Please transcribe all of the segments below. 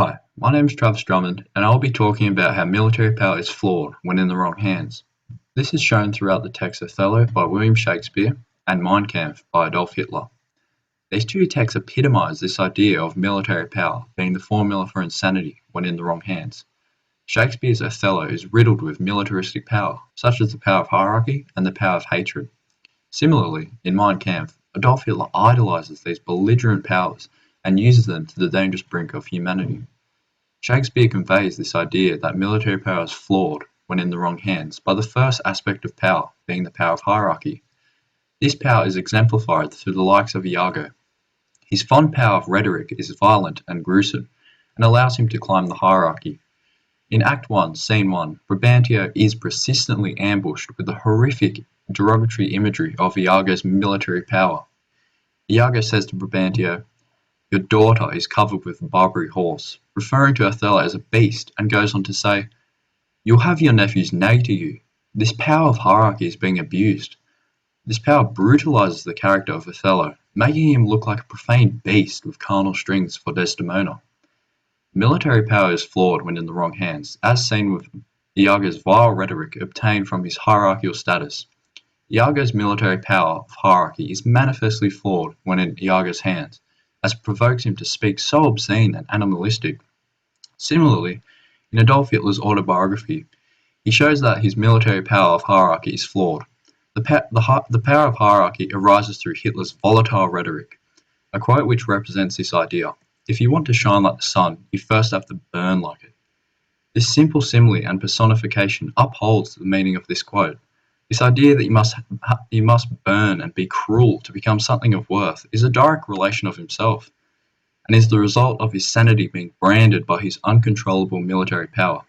Hi, my name is Travis Drummond, and I'll be talking about how military power is flawed when in the wrong hands. This is shown throughout the text Othello by William Shakespeare and Mein Kampf by Adolf Hitler. These two texts epitomise this idea of military power being the formula for insanity when in the wrong hands. Shakespeare's Othello is riddled with militaristic power, such as the power of hierarchy and the power of hatred. Similarly, in Mein Kampf, Adolf Hitler idolises these belligerent powers and uses them to the dangerous brink of humanity. Shakespeare conveys this idea that military power is flawed when in the wrong hands by the first aspect of power being the power of hierarchy. This power is exemplified through the likes of Iago. His fond power of rhetoric is violent and gruesome and allows him to climb the hierarchy. In Act 1, Scene 1, Brabantio is persistently ambushed with the horrific derogatory imagery of Iago's military power. Iago says to Brabantio, "Your daughter is covered with a Barbary horse," referring to Othello as a beast, and goes on to say, "You'll have your nephews neigh to you." This power of hierarchy is being abused. This power brutalizes the character of Othello, making him look like a profane beast with carnal strings for Desdemona. Military power is flawed when in the wrong hands, as seen with Iago's vile rhetoric obtained from his hierarchical status. Iago's military power of hierarchy is manifestly flawed when in Iago's hands, as it provokes him to speak so obscene and animalistic. Similarly, in Adolf Hitler's autobiography, he shows that his military power of hierarchy is flawed. The power of hierarchy arises through Hitler's volatile rhetoric, a quote which represents this idea. "If you want to shine like the sun, you first have to burn like it." This simple simile and personification upholds the meaning of this quote. This idea that you must burn and be cruel to become something of worth is a direct relation of himself, and is the result of his sanity being branded by his uncontrollable military power.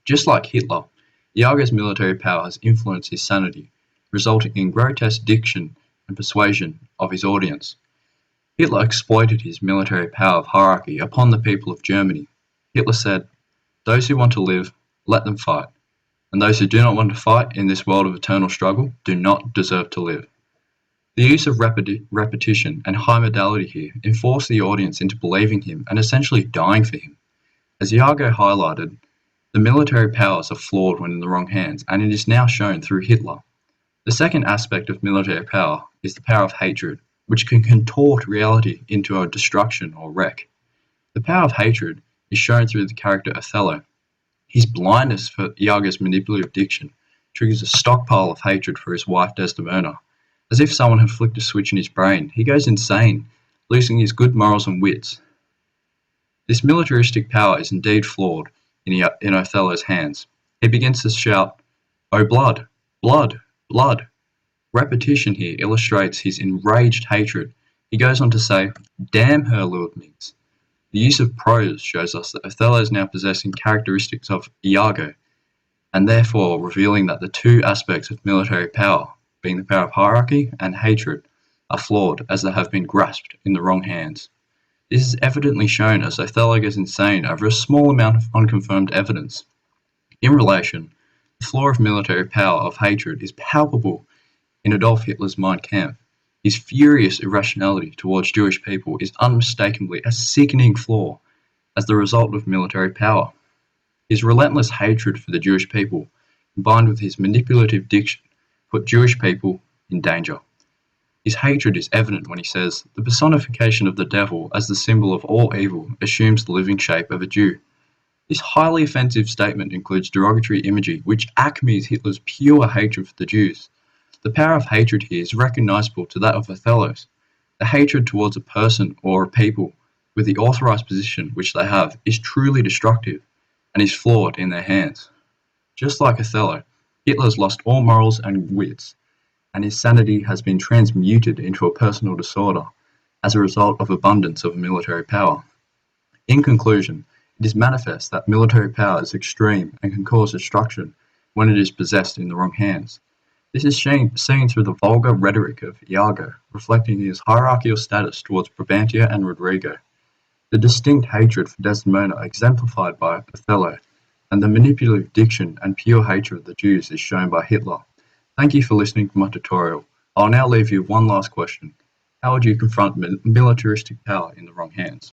Just like Hitler, Iago's military power has influenced his sanity, resulting in grotesque diction and persuasion of his audience. Hitler exploited his military power of hierarchy upon the people of Germany. Hitler said, "Those who want to live, let them fight, and those who do not want to fight in this world of eternal struggle do not deserve to live." The use of repetition and high modality here enforced the audience into believing him and essentially dying for him. As Iago highlighted, the military powers are flawed when in the wrong hands, and it is now shown through Hitler. The second aspect of military power is the power of hatred, which can contort reality into a destruction or wreck. The power of hatred is shown through the character Othello. His blindness for Iago's manipulative diction triggers a stockpile of hatred for his wife Desdemona. As if someone had flicked a switch in his brain, he goes insane, losing his good morals and wits. This militaristic power is indeed flawed in Othello's hands. He begins to shout, "Oh blood, blood, blood." Repetition here illustrates his enraged hatred. He goes on to say, "Damn her, Lord Miggs." The use of prose shows us that Othello is now possessing characteristics of Iago, and therefore revealing that the two aspects of military power, being the power of hierarchy and hatred, are flawed as they have been grasped in the wrong hands. This is evidently shown as Othello goes insane over a small amount of unconfirmed evidence. In relation, the flaw of military power of hatred is palpable in Adolf Hitler's Mein Kampf. His furious irrationality towards Jewish people is unmistakably a sickening flaw as the result of military power. His relentless hatred for the Jewish people, combined with his manipulative diction, put Jewish people in danger. His hatred is evident when he says, "The personification of the devil as the symbol of all evil assumes the living shape of a Jew." This highly offensive statement includes derogatory imagery which acmes Hitler's pure hatred for the Jews. The power of hatred here is recognizable to that of Othello's. The hatred towards a person or a people with the authorized position which they have is truly destructive and is flawed in their hands. Just like Othello, Hitler has lost all morals and wits, and his sanity has been transmuted into a personal disorder as a result of abundance of military power. In conclusion, it is manifest that military power is extreme and can cause destruction when it is possessed in the wrong hands. This is seen through the vulgar rhetoric of Iago, reflecting his hierarchical status towards Brabantio and Rodrigo, the distinct hatred for Desdemona exemplified by Othello, and the manipulative diction and pure hatred of the Jews is shown by Hitler. Thank you for listening to my tutorial. I'll now leave you with one last question. How would you confront militaristic power in the wrong hands?